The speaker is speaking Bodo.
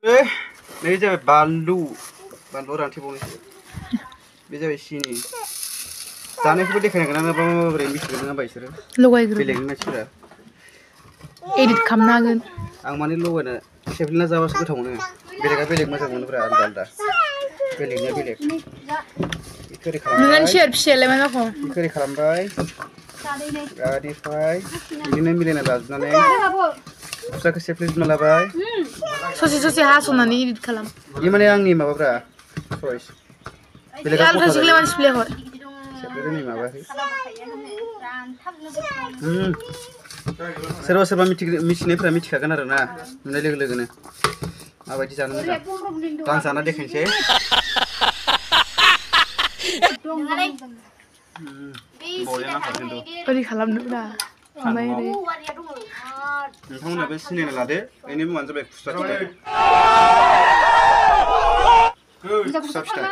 नै जाबाय बानलु रानथेबावनोसै बे जाबाय सिनि जानायखौबो देखायनांगोन ना बोरै मिथिगोन नङा बिसोरो लगायग्रो बेलेगनि मानसिफोरा एडिट खालामनो हागोन आं माने लगायना सेफ्लेना जाबासो गोथाव मोनो बेलेगा बेलेग मोजां मोनोब्रा आलदा आलदा बेलेगनिया बेलेग इखोरै नोंनि खालामबाय शेयार फिसायालाय मा जाखो इखोरै खालामबाय बेनिफ्राय बिदिनो मिलायना लाजोबनानै फिसाखौ सेफ्लेजोबना लाबाय ससे हास'नानै एडिट खालाम बे माने आंनि माबाब्रा चइस बेलेगा आलदा गथा सिगलाय जायो मानसि प्लेयार सेफ्लेदो नै माबायाखै सोरबा सोरबा मिथिनायफोरा मिथिखागोन आरो ना नुनाय लोगो लोगोनो माबायदि जानो मोजां आं जाना देखायनोसै बरिया नांखागोन खिन्थु ओरै खालामदोंब्रा ओमफ्राय ओरै नोंथांमोना बे सिनायना लादो बेनि मुङानो जाबाय खुस्रा फिथाइ